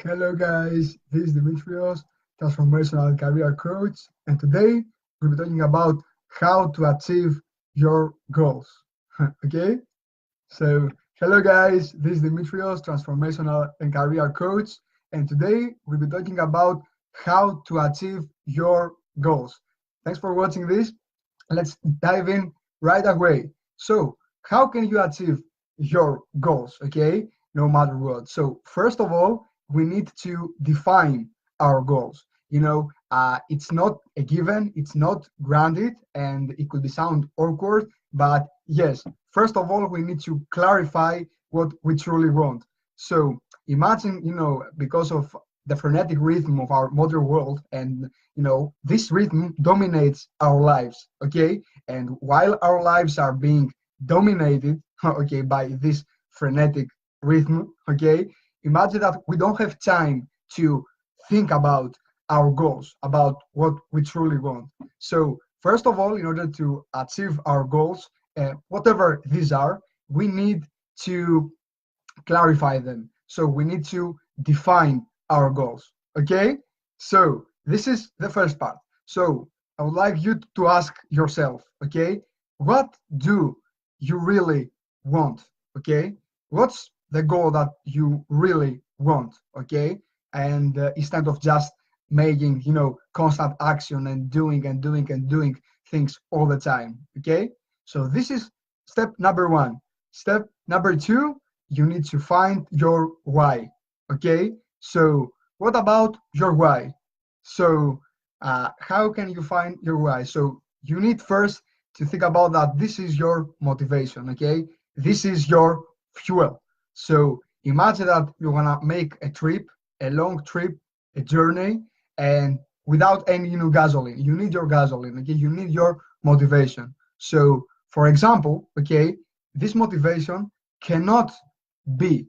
Hello guys, this is Dimitrios, transformational career coach, and today we'll be talking about how to achieve your goals. Okay? So, hello guys, this is Dimitrios, transformational and career coach, and today we'll be talking about how to achieve your goals. Thanks for watching this. Let's dive in right away. So, how can you achieve your goals? Okay, no matter what. So, first of all, we need to define our goals. It's not a given, it's not granted, and it could be sound awkward, but yes, first of all, we need to clarify what we truly want. So, imagine, because of the frenetic rhythm of our modern world, and this rhythm dominates our lives. Okay, and while our lives are being dominated okay, by this frenetic rhythm, okay, imagine that we don't have time to think about our goals, about what we truly want. So first of all, in order to achieve our goals, whatever these are, we need to clarify them. So we need to define our goals. Okay? So this is the first part. So I would like you to ask yourself, okay, what do you really want? Okay? What's the goal that you really want? Okay? And instead of just making, constant action and doing and doing and doing things all the time. Okay? So this is step number one. Step number two, you need to find your why. Okay, so what about your why? So how can you find your why? So you need first to think about that this is your motivation. Okay, this is your fuel. So imagine that you want to make a trip, a long trip, a journey, and without any gasoline. You need your gasoline. Okay, you need your motivation. So for example, okay, this motivation cannot be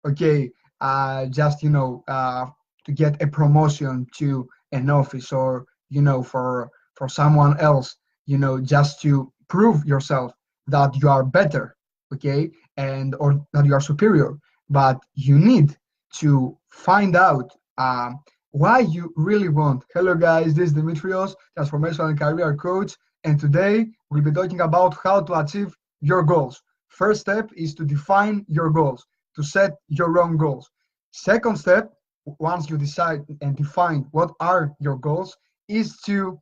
okay, just to get a promotion to an office, or for someone else, just to prove yourself that you are better, okay, and or that you are superior. But you need to find out why you really want. Hello guys, this is Dimitrios, transformational and career coach, and today we'll be talking about how to achieve your goals. First step is to define your goals, to set your own goals. Second step, once you decide and define what are your goals, is to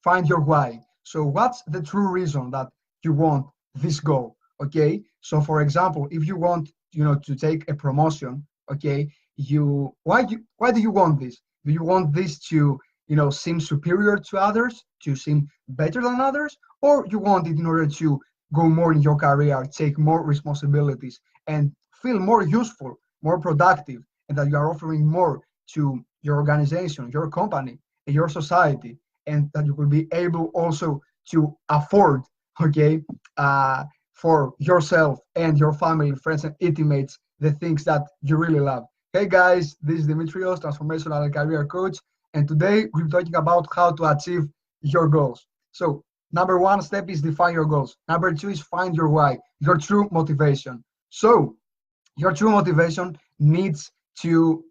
find your why. So what's the true reason that you want this goal? Okay. So for example, if you want, to take a promotion, okay, why do you want this? Do you want this to, seem superior to others, to seem better than others, or you want it in order to go more in your career, take more responsibilities, and feel more useful, more productive, and that you are offering more to your organization, your company, and your society, and that you will be able also to afford, okay, for yourself and your family, friends, and intimates the things that you really love. Hey guys, this is Dimitrios, transformational and career coach, and today we're talking about how to achieve your goals. So number one step is define your goals. Number two is find your why, your true motivation. So your true motivation needs to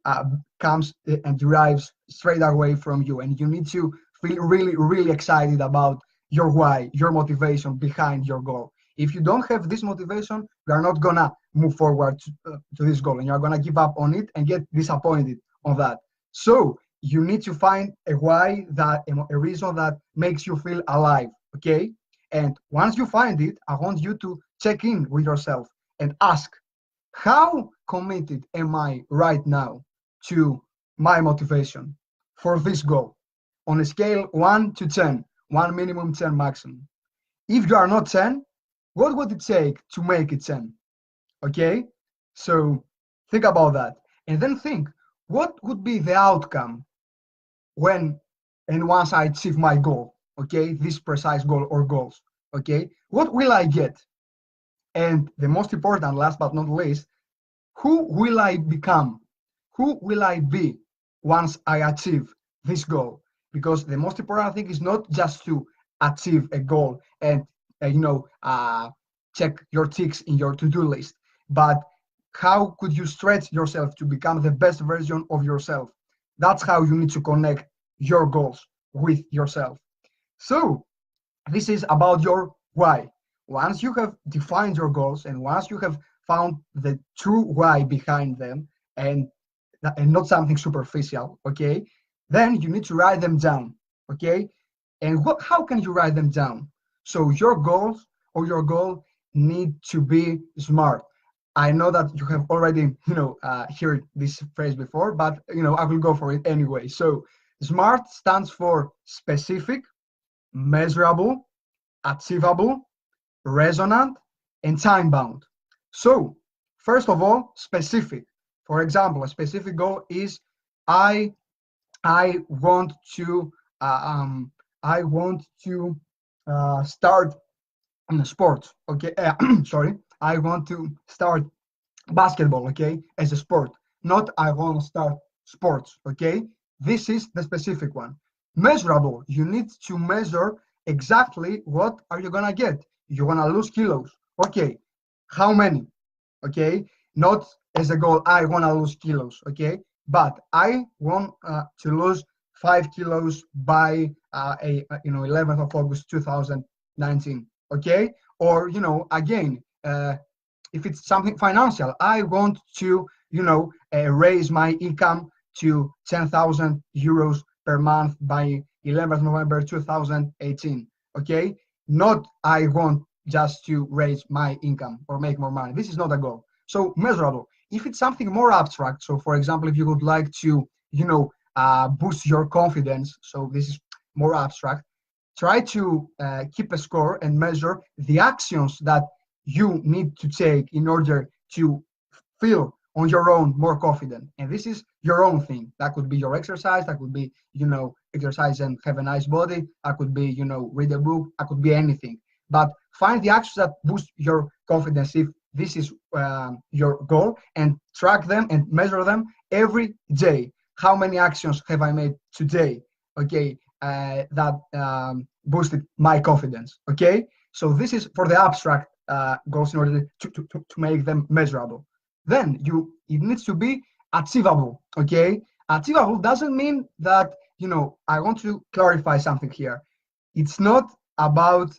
comes and derives straight away from you, and you need to feel really, really excited about your why, your motivation behind your goal. If you don't have this motivation, you are not gonna move forward to this goal, and you're gonna give up on it and get disappointed on that. So you need to find a why, that a reason that makes you feel alive. Okay, and once you find it, I want you to check in with yourself and ask, how committed am I right now to my motivation for this goal? On a scale 1 to 10, 1 minimum, 10 maximum. If you are not 10, what would it take to make it 10? Okay? So think about that. And then think, what would be the outcome when and once I achieve my goal? Okay? This precise goal or goals. Okay? What will I get? And the most important, last but not least, who will I become? Who will I be once I achieve this goal? Because the most important thing is not just to achieve a goal and check your ticks in your to-do list, but how could you stretch yourself to become the best version of yourself? That's how you need to connect your goals with yourself. So this is about your why. Once you have defined your goals and once you have found the true why behind them, and not something superficial, okay, then you need to write them down, okay. And how can you write them down? So your goals or your goal need to be smart. I know that you have already heard this phrase before, but I will go for it anyway. So smart stands for specific, measurable, achievable, resonant, and time bound. So first of all, specific. For example, a specific goal is I I want to uh, um, I want to start in sport. Okay, sorry. I want to start basketball. Okay, as a sport. Not I want to start sports. Okay, this is the specific one. Measurable. You need to measure exactly what are you gonna get. You wanna lose kilos. Okay, how many? Okay, not as a goal I want to lose kilos, okay, but I want to lose 5 kilos by 11th of August 2019, okay. Or again, if it's something financial, I want to raise my income to 10,000 euros per month by 11th November 2018, okay. Not I want just to raise my income or make more money. This is not a goal. So measurable. If it's something more abstract, so for example, if you would like to, boost your confidence, so this is more abstract, try to keep a score and measure the actions that you need to take in order to feel on your own more confident. And this is your own thing. That could be your exercise. That could be, exercise and have a nice body. That could be, read a book. That could be anything. But find the actions that boost your confidence if this is your goal, and track them and measure them every day. How many actions have I made today? Okay, that boosted my confidence. Okay, so this is for the abstract goals in order to make them measurable. Then it needs to be achievable. Okay, achievable doesn't mean that I want to clarify something here. It's not about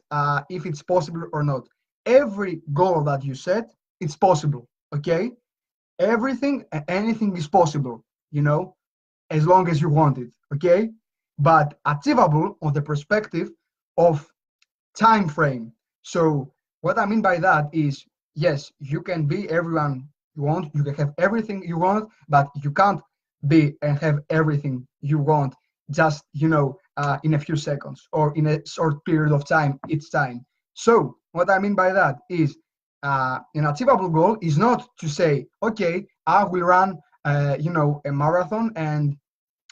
if it's possible or not. Every goal that you set, it's possible. Okay, anything is possible. As long as you want it. Okay, but achievable on the perspective of time frame. So what I mean by that is, yes, you can be everyone you want, you can have everything you want, but you can't be and have everything you want just in a few seconds or in a short period of time each time. So what I mean by that is an achievable goal is not to say, okay, I will run a marathon, and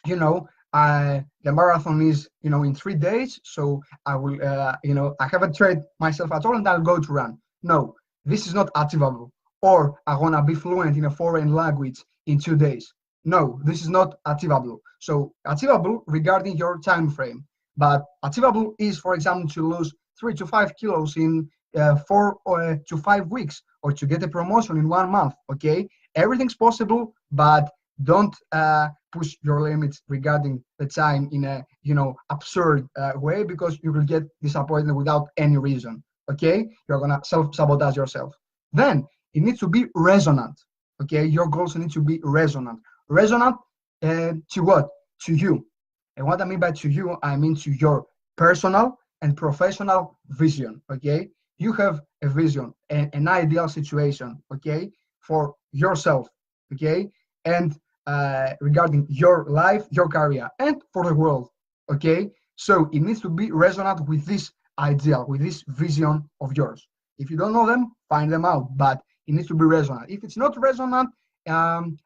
the marathon is in 3 days, so I will I haven't trained myself at all and I'll go to run. No, this is not achievable. Or I want to be fluent in a foreign language in 2 days. No, this is not achievable. So achievable regarding your time frame, but achievable is, for example, to lose 3 to 5 kilos in 4 to 5 weeks, or to get a promotion in 1 month. Okay, everything's possible, but don't push your limits regarding the time in a absurd way, because you will get disappointed without any reason. Okay, you're gonna self-sabotage yourself. Then it needs to be resonant. Okay, your goals need to be resonant. Resonant to what? To you. And what I mean by to you, I mean to your personal and professional vision. Okay, you have a vision, an ideal situation, okay, for yourself, okay, and regarding your life, your career, and for the world, okay. So it needs to be resonant with this ideal, with this vision of yours. If you don't know them, find them out, but it needs to be resonant. If it's not resonant,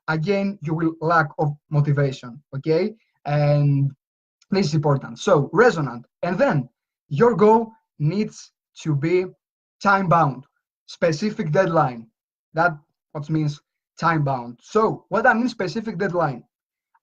again, you will lack of motivation, okay. And this is important. So resonant, and then your goal needs to be time bound, specific deadline. That what means time bound. So what I mean specific deadline,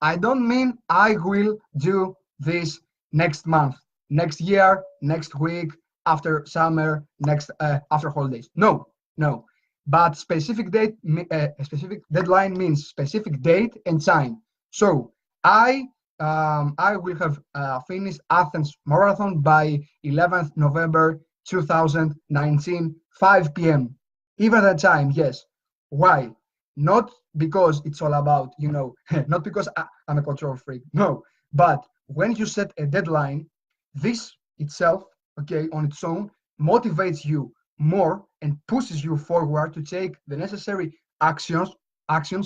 I don't mean I will do this next month, next year, next week, after summer, next after holidays. No, no. but specific date, a specific deadline means specific date and time. So I will have finished Athens Marathon by 11th November 2019, 5 p.m. Even that time, yes. Why? Not because it's all about, not because I'm a control freak. No, but when you set a deadline, this itself, okay, on its own, motivates you more and pushes you forward to take the necessary actions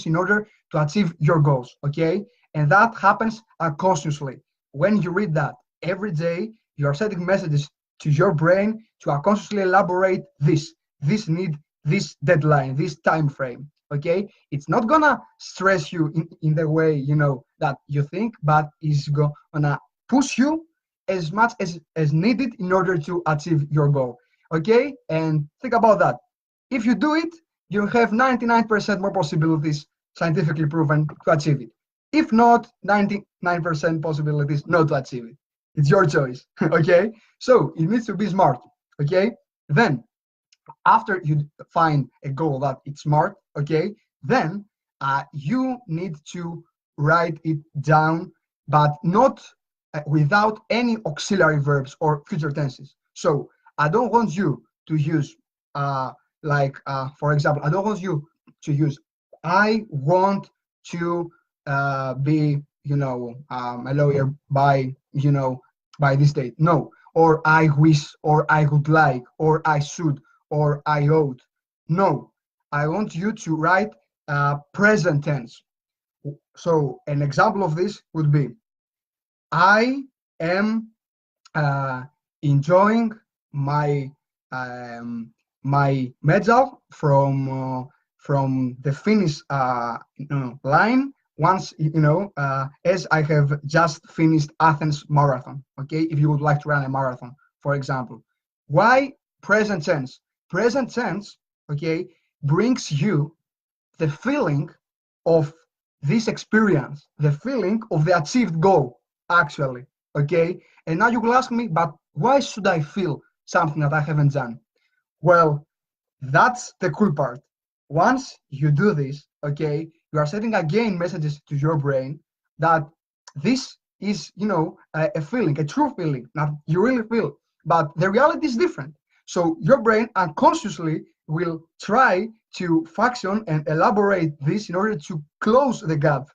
in order to achieve your goals, okay? And that happens unconsciously. When you read that every day, you are sending messages to your brain to unconsciously elaborate this need, this deadline, this time frame, okay? It's not gonna stress you in the way, that you think, but it's gonna push you as much as needed in order to achieve your goal, okay? And think about that. If you do it, you have 99% more possibilities, scientifically proven, to achieve it. If not, 99% possibilities not to achieve it. It's your choice, okay? So it needs to be smart, okay? Then, after you find a goal that it's smart, okay, then you need to write it down, but not without any auxiliary verbs or future tenses. So I don't want you to use, for example, I don't want you to use, I want to be, a lawyer by, by this date. No, or I wish, or I would like, or I should, or I ought. No, I want you to write present tense. So an example of this would be, I am enjoying my my medal from the finish line once as I have just finished Athens Marathon. Okay, if you would like to run a marathon, for example. Why present tense? Present tense, okay, brings you the feeling of this experience, the feeling of the achieved goal, actually, okay? And now you will ask me, but why should I feel something that I haven't done? Well, that's the cool part. Once you do this, okay, you are sending again messages to your brain that this is, a feeling, a true feeling, that you really feel, but the reality is different. So your brain unconsciously will try to function and elaborate this in order to close the gap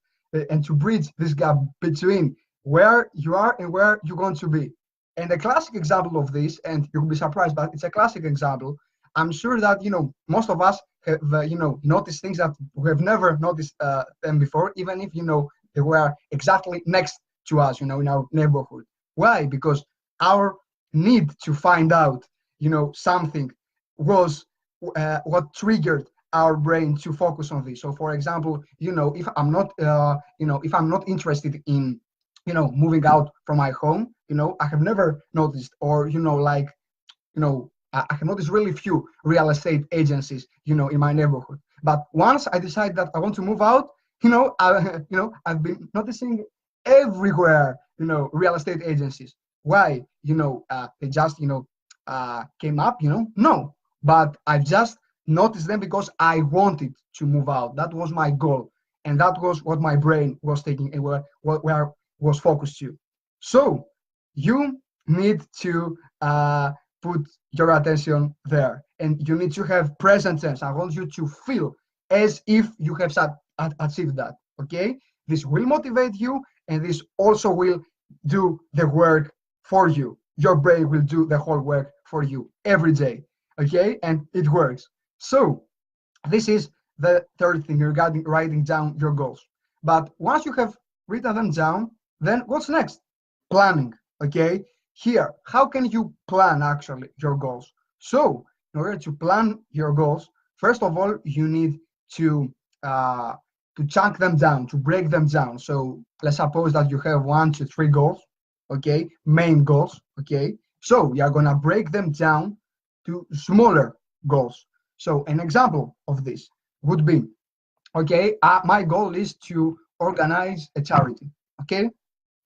and to bridge this gap between where you are and where you're going to be. And a classic example of this, and you'll be surprised, but it's a classic example. I'm sure that most of us have noticed things that we have never noticed them before, even if they were exactly next to us, in our neighborhood. Why? Because our need to find out something was what triggered our brain to focus on this. So for example, if I'm not if I'm not interested in moving out from my home, I have never noticed, or I have noticed really few real estate agencies, in my neighborhood. But once I decide that I want to move out, I've been noticing everywhere, real estate agencies. Why? They just, came up, no. But I've just noticed them because I wanted to move out. That was my goal. And that was what my brain was taking and where was focused to. So you need to put your attention there, and you need to have present tense. I want you to feel as if you have achieved that, okay? This will motivate you, and this also will do the work for you. Your brain will do the whole work for you every day, okay? And it works. So this is the third thing regarding writing down your goals. But once you have written them down, then what's next? Planning, okay? Here, how can you plan actually your goals? So in order to plan your goals, first of all, you need to chunk them down, to break them down. So let's suppose that you have 1 to 3 goals, okay, main goals, okay? So you're gonna break them down to smaller goals. So an example of this would be, okay, my goal is to organize a charity, okay?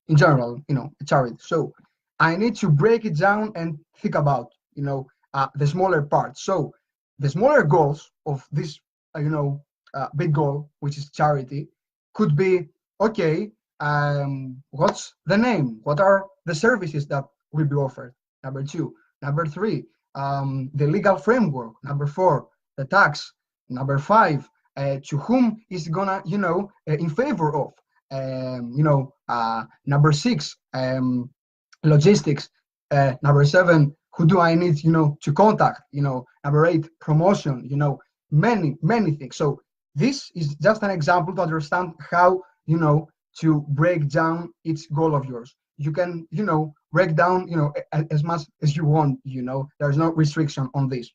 In general, a charity. So I need to break it down and think about, the smaller parts. So the smaller goals of this, big goal, which is charity, could be, okay, what's the name? What are the services that will be offered? Number two. Number three, the legal framework. Number four, the tax. Number five, to whom is gonna, in favor of. Number six, logistics. Number seven, who do I need, to contact? Number eight, promotion. Many things. So this is just an example to understand how, to break down each goal of yours. You can, break down, as much as you want. There's no restriction on this.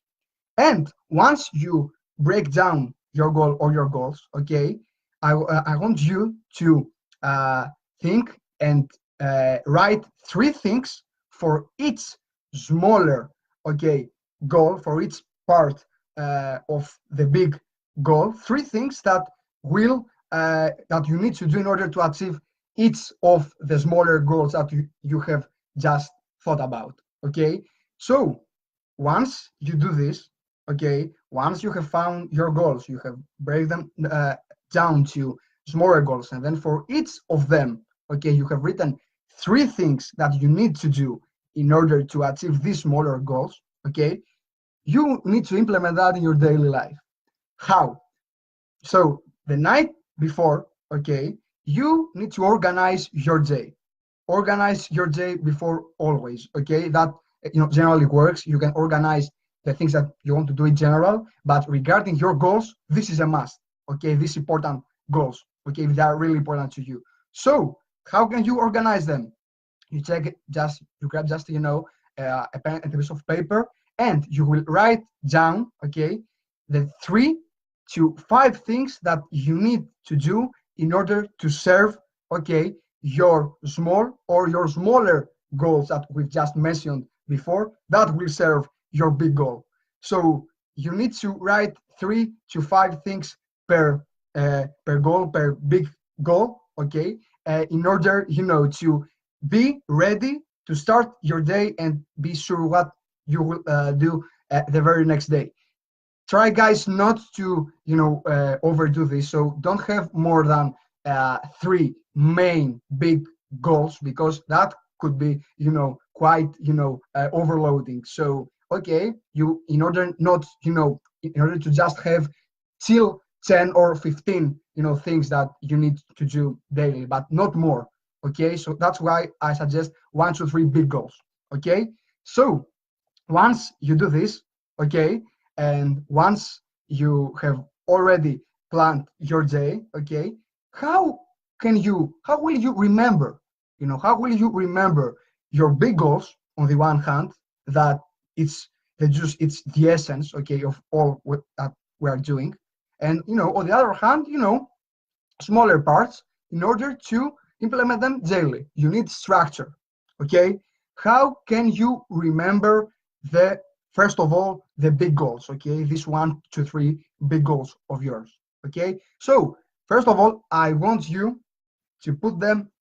And once you break down your goal or your goals, okay, I want you to think and write three things for each smaller, okay, goal, for each part of the big goal. Three things that will that you need to do in order to achieve each of the smaller goals that you have just thought about. Okay, so once you do this, okay, once you have found your goals, you have break them down to smaller goals, and then for each of them, okay, you have written three things that you need to do in order to achieve these smaller goals. Okay, you need to implement that in your daily life. How? So the night before, okay, you need to organize your day. Organize your day before always, okay? That generally works. You can organize the things that you want to do in general, but regarding your goals, this is a must, okay? These important goals, okay? They are really important to you. So how can you organize them? You grab just a pen and a piece of paper, and you will write down, okay, the 3 to 5 things that you need to do in order to serve, okay, your small or your smaller goals that we've just mentioned before, that will serve your big goal. So you need to write 3 to 5 things per goal, per big goal, okay, in order, to be ready to start your day and be sure what you will do the very next day. Try, guys, not to overdo this. So don't have more than 3 main big goals, because that could be quite overloading. So okay, in order to just have till 10 or 15 things that you need to do daily, but not more. Okay, so that's why I suggest 1 to 3 big goals. Okay, so once you do this, okay, and once you have already planned your day, okay, how will you remember, how will you remember your big goals on the one hand, that it's the essence, okay, of all that we are doing, and on the other hand, smaller parts, in order to implement them daily. You need structure, okay? How can you remember first of all, the big goals, okay? These 1 to 3 big goals of yours, okay? So first of all, I want you to put them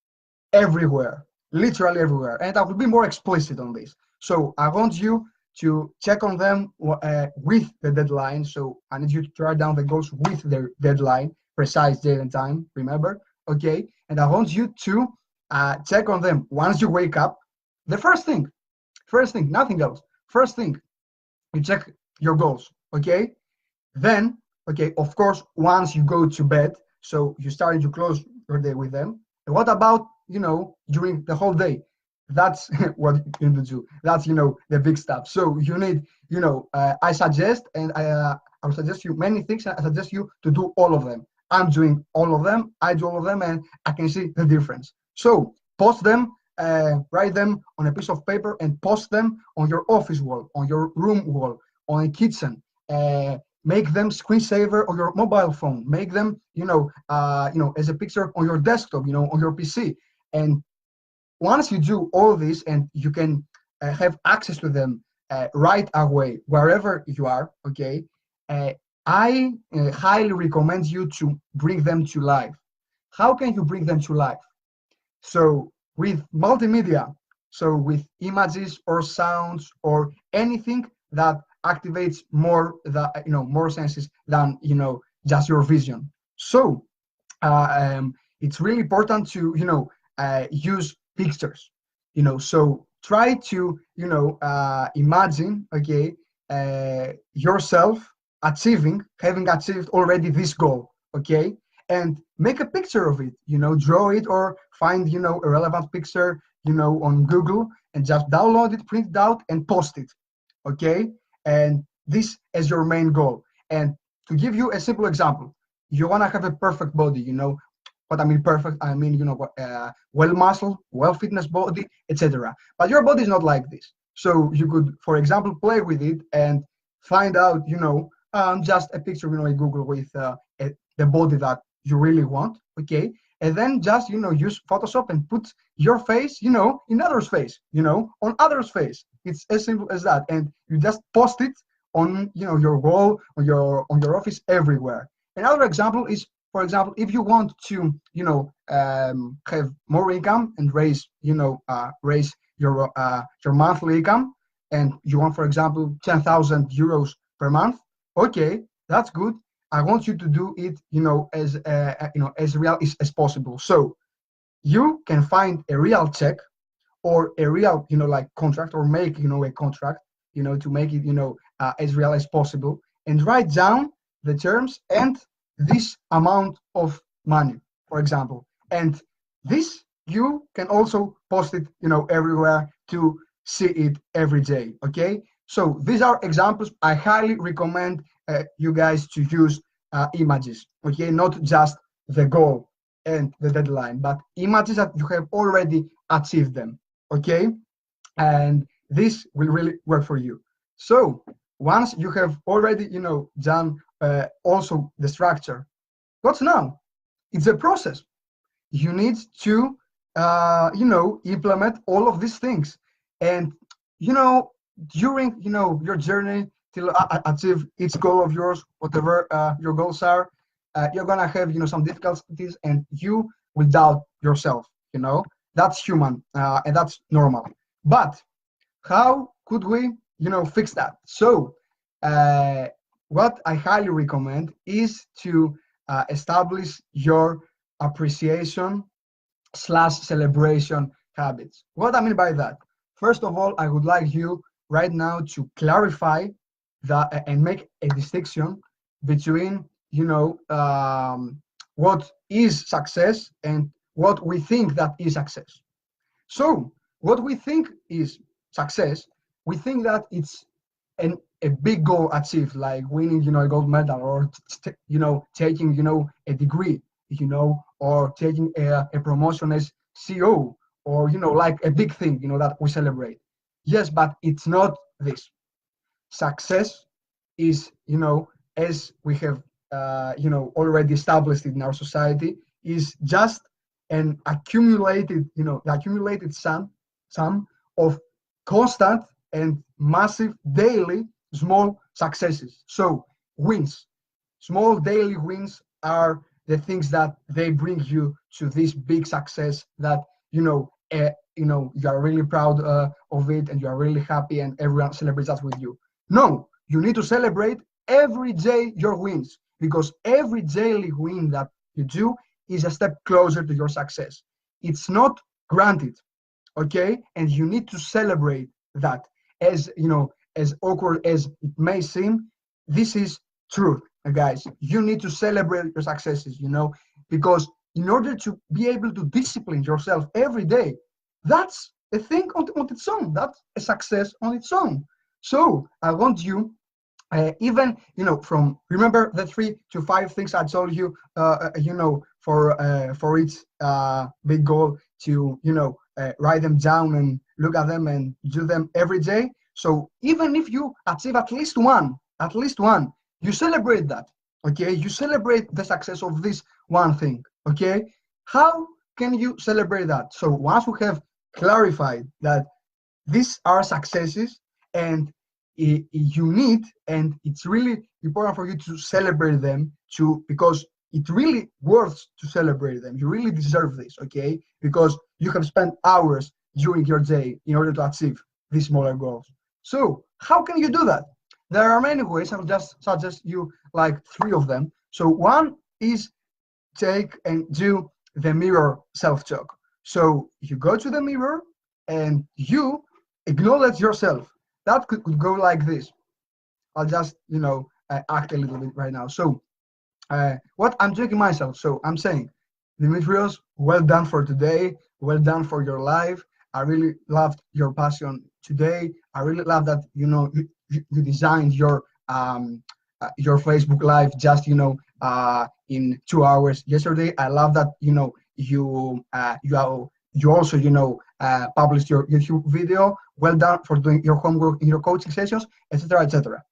everywhere, literally everywhere. And I will be more explicit on this. So I want you to check on them with the deadline. So I need you to write down the goals with their deadline, precise date and time, remember? Okay, and I want you to check on them once you wake up. The first thing, nothing else. First thing, you check your goals, okay? Then, okay, of course, once you go to bed, so you start to close your day with them. And what about, during the whole day? That's what you need to do. That's, the big stuff. So you need, I suggest, and I will suggest you many things, and I suggest you to do all of them. I'm doing all of them, I do all of them, and I can see the difference. So post them, write them on a piece of paper and post them on your office wall, on your room wall, on a kitchen. Make them screensaver on your mobile phone. Make them, as a picture on your desktop, on your PC. And once you do all this and you can have access to them right away, wherever you are, okay, I highly recommend you to bring them to life. How can you bring them to life? So with multimedia, so with images or sounds or anything that activates more the more senses than just your vision. So it's really important to use pictures. So try to imagine, okay, yourself having achieved already this goal, okay, and make a picture of it. Draw it or find a relevant picture on Google and just download it, print it out, and post it, okay. And this is your main goal. And to give you a simple example, you want to have a perfect body. What I mean perfect, I mean well muscle, well fitness body, etc. But your body is not like this. So you could, for example, play with it and find out just a picture in Google with the body that you really want, okay. And then just use Photoshop and put your face in others' face, on others' face. It's as simple as that. And you just post it on your wall, on your office, everywhere. Another example is, for example, if you want to have more income and raise your monthly income, and you want, for example, 10,000 euros per month, okay, that's good. I want you to do it as real as possible. So you can find a real check or a real like contract, or make a contract to make it as real as possible, and write down the terms and this amount of money, for example. And this, you can also post it everywhere to see it every day, okay. So these are examples. I highly recommend you guys to use images, okay, not just the goal and the deadline, but images that you have already achieved them, okay. And this will really work for you. So once you have already done also the structure, what's now? It's a process. You need to implement all of these things. And during your journey till achieve each goal of yours, whatever your goals are, you're gonna have some difficulties, and you will doubt yourself. That's human, and that's normal. But how could we fix that? So what I highly recommend is to establish your appreciation / celebration habits. What I mean by that, first of all, I would like you right now to clarify that and make a distinction between what is success and what we think that is success. So what we think is success, we think that it's a big goal achieved, like winning a gold medal, or taking a degree, or taking a promotion as CEO, or like a big thing that we celebrate. Yes, but it's not this. Success is as we have already established in our society, is just an accumulated the accumulated sum of constant and massive daily small successes. So wins, small daily wins, are the things that they bring you to this big success that you are really proud of it, and you are really happy, and everyone celebrates that with you. No, you need to celebrate every day your wins, because every daily win that you do is a step closer to your success. It's not granted, okay? And you need to celebrate that. As as awkward as it may seem, this is truth, guys. You need to celebrate your successes, because in order to be able to discipline yourself every day, that's a thing on its own. That's a success on its own. So I want you, even from, remember the 3 to 5 things I told you, for each big goal, to write them down and look at them and do them every day. So even if you achieve at least one, you celebrate that, okay? You celebrate the success of this one thing, okay? How can you celebrate that? So once we have clarified that these are successes, and you need, and it's really important for you to celebrate them too, because it really worth to celebrate them. You really deserve this, okay? Because you have spent hours during your day in order to achieve these smaller goals. So how can you do that? There are many ways. I'll just suggest you like three of them. So one is take and do the mirror self-talk. So you go to the mirror and you acknowledge yourself. That could go like this. I'll just, act a little bit right now. So what I'm taking myself. So I'm saying, Dimitrios, well done for today. Well done for your life. I really loved your passion today. I really love that you designed your Facebook Live just in 2 hours yesterday. I love that you also published your YouTube video. Well done for doing your homework in your coaching sessions, etc., etc.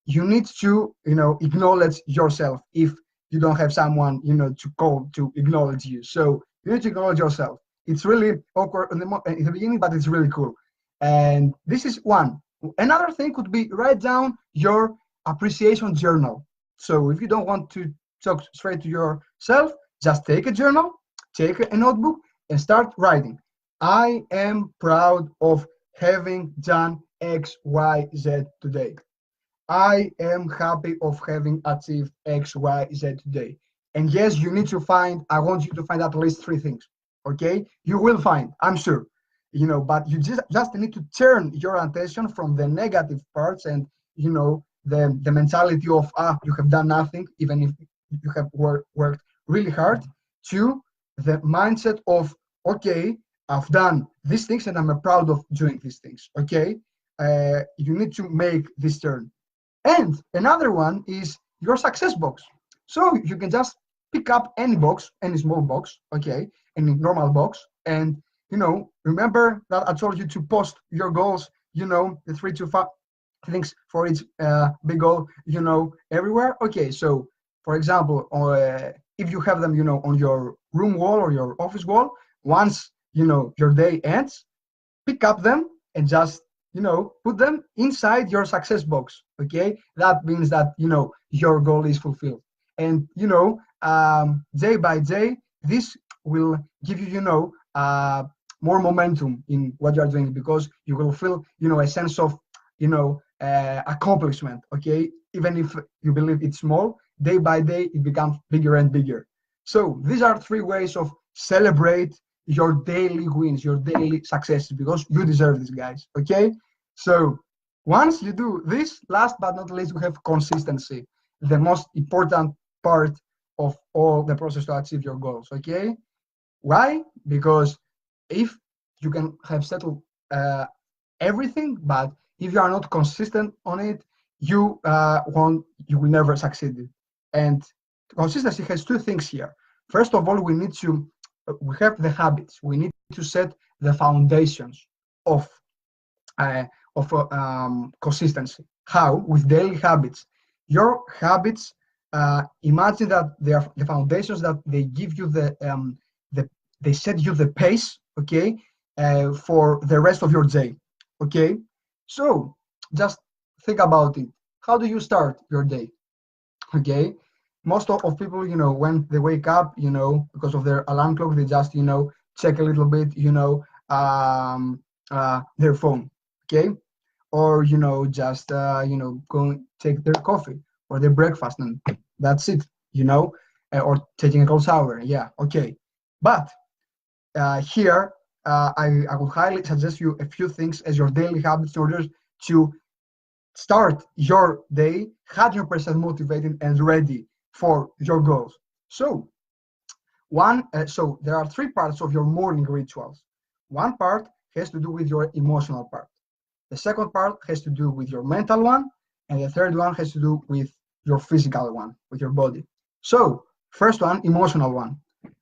You need to acknowledge yourself if you don't have someone to call to acknowledge you. So you need to acknowledge yourself. It's really awkward in the beginning, but it's really cool. And this is one. Another thing could be write down your appreciation journal. So if you don't want to talk straight to yourself, just take a journal, take a notebook, and start writing. I am proud of having done X, Y, Z today. I am happy of having achieved X, Y, Z today. And yes, you need to I want you to find at least three things. Okay? You will find, I'm sure. But you just need to turn your attention from the negative parts and, the mentality of, you have done nothing, even if you have worked really hard, to the mindset of, okay, I've done these things and I'm proud of doing these things. Okay? You need to make this turn. And another one is your success box. So you can just pick up any box, any small box, okay, any normal box, and remember that I told you to post your goals, the 3 to 5 things for each big goal, everywhere. Okay, so for example, if you have them, on your room wall or your office wall, once your day ends, pick up them and just put them inside your success box. Okay, that means that your goal is fulfilled. And day by day, this will give you more momentum in what you are doing, because you will feel a sense of accomplishment. Okay, even if you believe it's small, day by day it becomes bigger and bigger. So these are three ways of celebrate your daily wins, your daily successes, because you deserve this, guys. Okay, so once you do this, last but not least, we have consistency, the most important part of all the process to achieve your goals. Okay, why? Because if you can have settled everything, but if you are not consistent on it, you will never succeed. And consistency has two things here. First of all, we have the habits. We need to set the foundations of consistency. How? With daily habits. Your habits, imagine that they are the foundations, that they give you they set you the pace, okay, for the rest of your day. Okay, so just think about it. How do you start your day? Okay, most of people, when they wake up, because of their alarm clock, they just, check a little bit, their phone, okay, or just go take their coffee or their breakfast, and that's it, or taking a cold shower. Yeah, okay, but here I would highly suggest you a few things as your daily habits in order to start your day 100% motivated and ready for your goals. So so there are three parts of your morning rituals. One part has to do with your emotional part. The second part has to do with your mental one, and the third one has to do with your physical one, with your body. So first one, emotional one.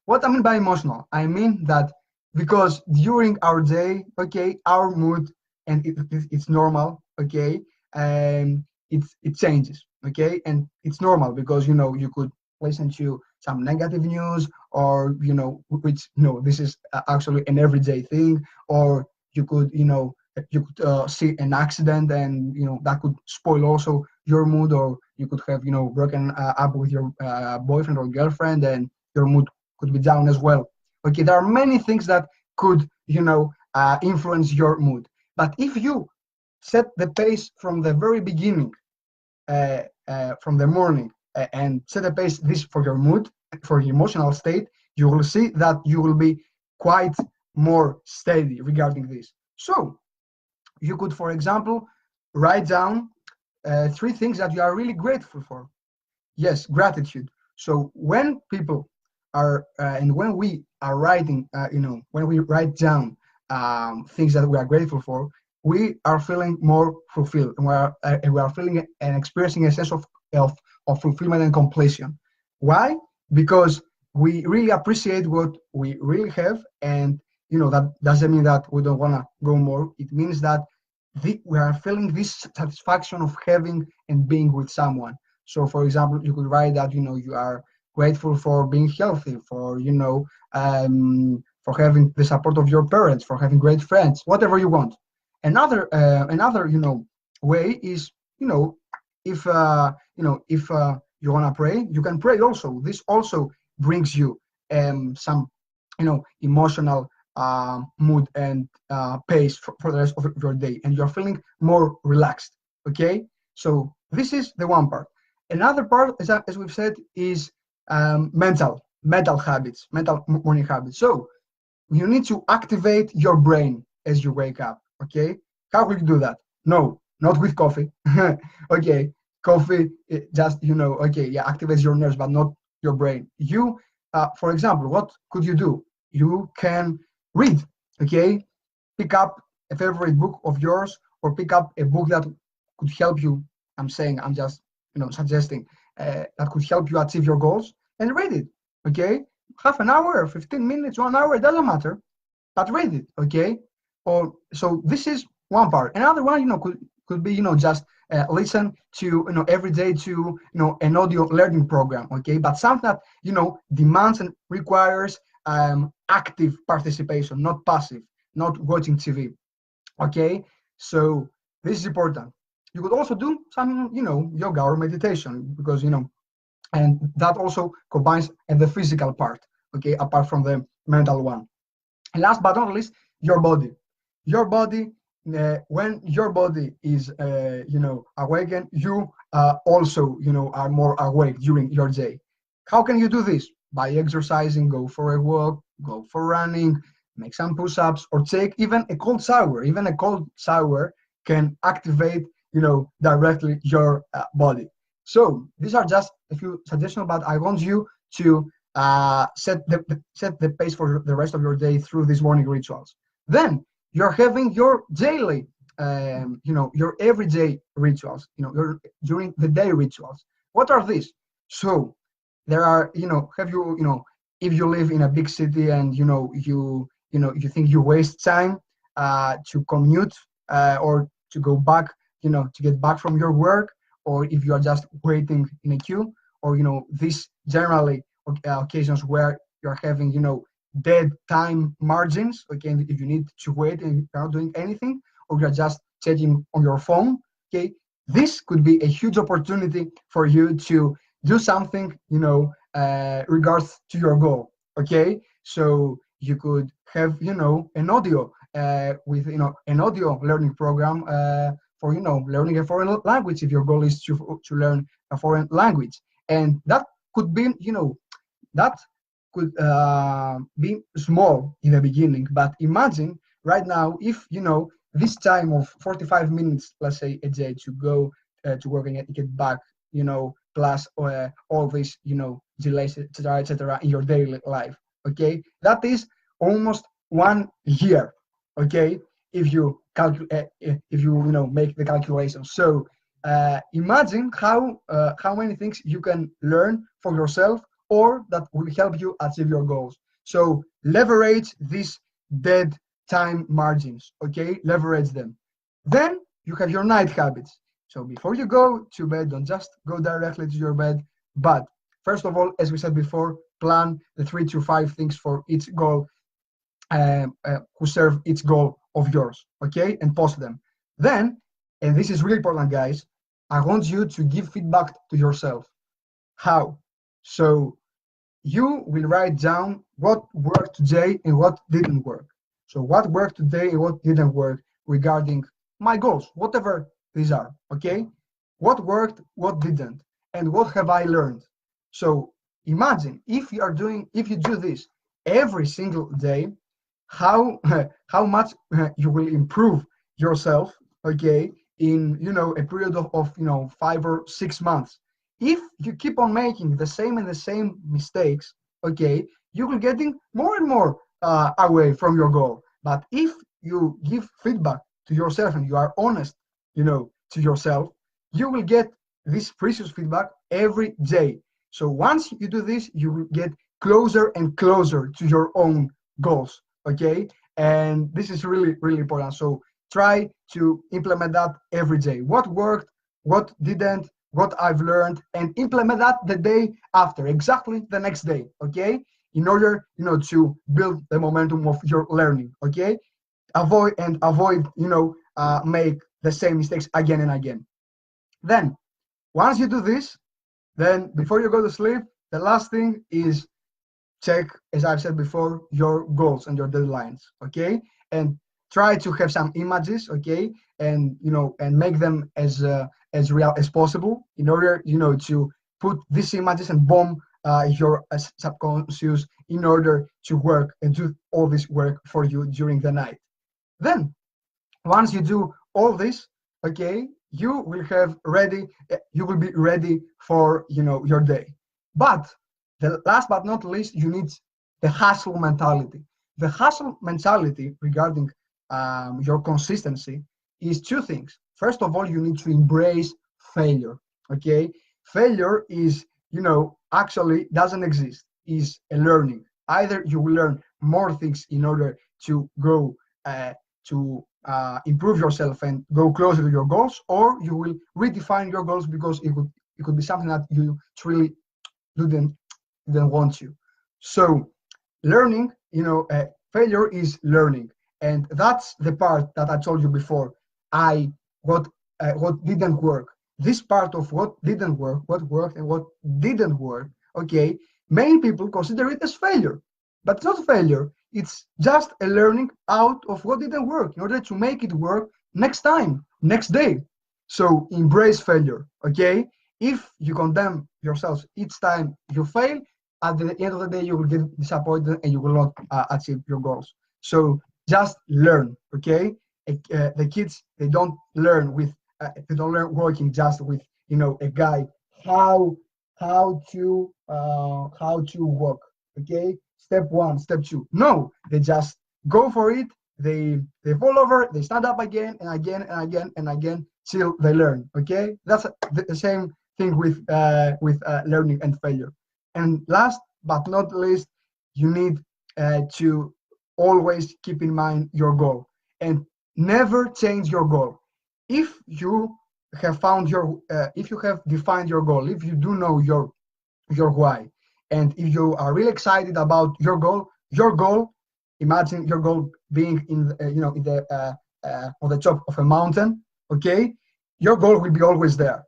What I mean by emotional, I mean that because during our day, okay, our mood, and it's normal, okay, and it changes, okay, and it's normal because you could listen to some negative news, or which this is actually an everyday thing, or you could see an accident, and that could spoil also your mood, or you could have broken up with your boyfriend or girlfriend, and your mood could be down as well. Okay, there are many things that could influence your mood, but if you set the pace from the very beginning, from the morning and set a pace this for your mood, for your emotional state, you will see that you will be quite more steady regarding this. So you could, for example, write down three things that you are really grateful for. Yes, gratitude. So when people are and when we are writing, when we write down things that we are grateful for, we are feeling more fulfilled, and we are feeling and experiencing a sense of fulfillment and completion. Why? Because we really appreciate what we really have, and that doesn't mean that we don't want to go more. It means that we are feeling this satisfaction of having and being with someone. So, for example, you could write that you are grateful for being healthy, for for having the support of your parents, for having great friends, whatever you want. Another way is if you want to pray, you can pray also. This also brings you some emotional mood and pace for the rest of your day, and you're feeling more relaxed. Okay, so this is the one part. Another part, as we've said, is mental habits, mental morning habits. So you need to activate your brain as you wake up. Okay, how will you do that? No, not with coffee. Okay, coffee just okay, yeah, activates your nerves, but not your brain. You, for example, what could you do? You can read. Okay, pick up a favorite book of yours, or pick up a book that could help you. I'm just suggesting that could help you achieve your goals, and read it. Okay, half an hour, 15 minutes, 1 hour, it doesn't matter, but read it. Okay, or so this is one part. Another one could be just listen to every day to an audio learning program. Okay, but something that demands and requires active participation, not passive, not watching TV. Okay, so this is important. You could also do some yoga or meditation, because and that also combines the physical part, okay, apart from the mental one. And last but not least, your body. Your body, when your body is awakened, you also are more awake during your day. How can you do this? By exercising. Go for a walk, go for running, make some push-ups, or take even a cold shower. Even a cold shower can activate directly your body. So these are just a few suggestions, but I want you to set the pace for the rest of your day through these morning rituals. Then you're having your daily, your everyday rituals, your during the day rituals. What are these? So there are, have if you live in a big city and you think you waste time to commute or to go back, to get back from your work, or if you are just waiting in a queue, or these generally occasions where you're having dead time margins. Okay, if you need to wait and you're not doing anything, or you're just checking on your phone. Okay, this could be a huge opportunity for you to do something regards to your goal. Okay, so you could have an audio with an audio learning program for learning a foreign language, if your goal is to learn a foreign language. And that could be that could be small in the beginning, but imagine right now if this time of 45 minutes, let's say, a day to go to work and get back, plus all these delays, etc., in your daily life. Okay, that is almost 1 year. Okay, if you calculate, if you make the calculation. So imagine how many things you can learn for yourself, or that will help you achieve your goals. So leverage these dead time margins. Okay, leverage them. Then you have your night habits. So before you go to bed, don't just go directly to your bed, but first of all, as we said before, plan the 3 to 5 things for each goal, who serve each goal of yours. Okay, and post them. Then, and this is really important, guys, I want you to give feedback to yourself. How? So you will write down what worked today and what didn't work. So what worked today and what didn't work regarding my goals, whatever these are. Okay, what worked, what didn't, and what have I learned. So imagine if you do this every single day, how how much you will improve yourself, okay, in a period of 5 or 6 months. If you keep on making the same and the same mistakes, okay, you will getting more and more away from your goal. But if you give feedback to yourself and you are honest, to yourself, you will get this precious feedback every day. So once you do this, you will get closer and closer to your own goals, okay? And this is really, really important. So try to implement that every day. What worked, what didn't, what I've learned, and implement that the day after, exactly the next day, okay? In order, to build the momentum of your learning, okay? Avoid, make the same mistakes again and again. Then, once you do this, then before you go to sleep, the last thing is check, as I've said before, your goals and your deadlines, okay? And try to have some images, okay? And and make them as real as possible in order, to put these images and bomb your subconscious in order to work and do all this work for you during the night. Then, once you do all this, okay, you will be ready for your day. But the last but not least, you need the hustle mentality. The hustle mentality regarding your consistency is two things. First of all, you need to embrace failure. Okay, failure is actually doesn't exist. Is a learning. Either you will learn more things in order to go to improve yourself and go closer to your goals, or you will redefine your goals because it could be something that you truly didn't want to. So learning, failure is learning, and that's the part that I told you before. What didn't work. This part of what didn't work, what worked and what didn't work. Okay, many people consider it as failure, but it's not failure. It's just a learning out of what didn't work in order to make it work next time, next day. So embrace failure. Okay, if you condemn yourself each time you fail, at the end of the day, you will get disappointed and you will not achieve your goals. So just learn, okay? The kids, they don't learn working just with a guide how to walk, okay? Step one, step two. No, they just go for it. They fall over, they stand up again and again and again and again till they learn. Okay, that's the same thing with learning and failure. And last but not least, you need to always keep in mind your goal and never change your goal. If you have if you have defined your goal, if you do know your why, and if you are really excited about your goal, imagine your goal being in the on the top of a mountain. Okay, your goal will be always there.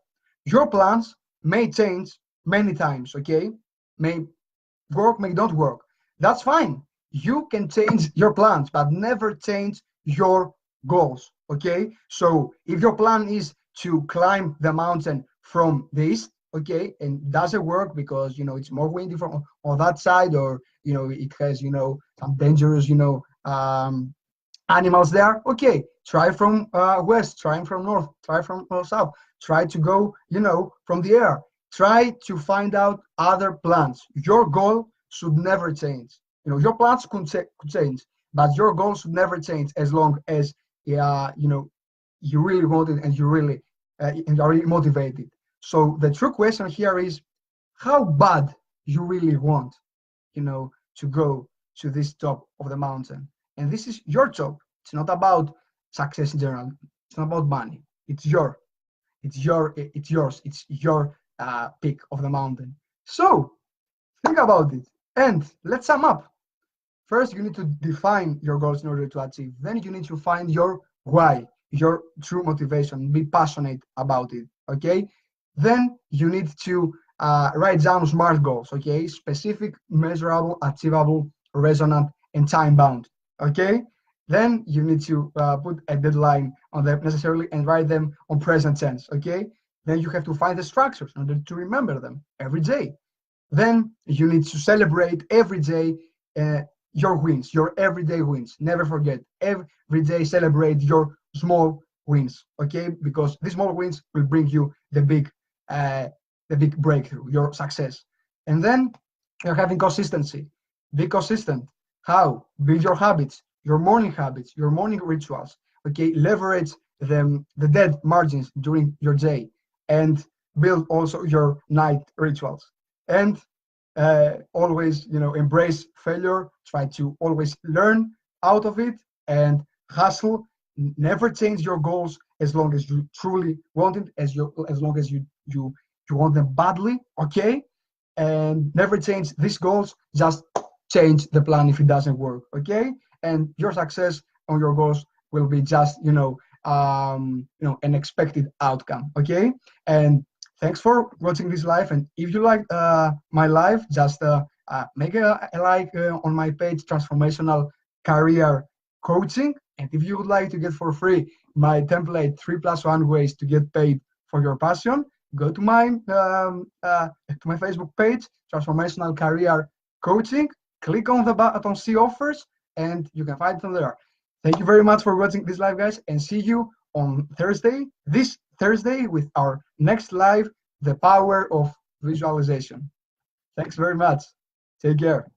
Your plans may change many times. Okay, may work, may not work. That's fine. You can change your plans, but never change your goals. Okay, so if your plan is to climb the mountain from the east, okay, and doesn't work because it's more windy from on that side, or it has some dangerous animals there. Okay, try from west, try from north, try from south, try to go from the air. Try to find out other plans. Your goal should never change. Your plans could change, but your goal should never change as long as you really want it and you really and are really motivated. So the true question here is how bad you really want, to go to this top of the mountain. And this is your job. It's not about success in general. It's not about money. It's yours. It's your peak of the mountain. So think about it. And let's sum up. First, you need to define your goals in order to achieve. Then you need to find your why, your true motivation, be passionate about it, okay? Then you need to write down SMART goals, okay? Specific, measurable, achievable, resonant, and time-bound, okay? Then you need to put a deadline on them necessarily and write them on present tense, okay? Then you have to find the structures in order to remember them every day. Then you need to celebrate every day your wins, your everyday wins. Never forget, every day celebrate your small wins, okay? Because these small wins will bring you the big breakthrough, your success. And then you're having consistency. Be consistent. How? Build your habits, your morning rituals. Okay, leverage the dead margins during your day, and build also your night rituals. And always, embrace failure. Try to always learn out of it and hustle. Never change your goals as long as you truly want it, as long as you want them badly. Okay, and never change these goals. Just change the plan if it doesn't work. Okay, and your success on your goals will be just an expected outcome. Okay, and thanks for watching this live. And if you like my live, just make a like on my page, Transformational Career Coaching. And if you would like to get for free my template 3+1 ways to get paid for your passion, go to my Facebook page, Transformational Career Coaching. Click on the button See Offers, and you can find them there. Thank you very much for watching this live, guys, and see you on this Thursday, with our next live, The Power of Visualization. Thanks very much. Take care.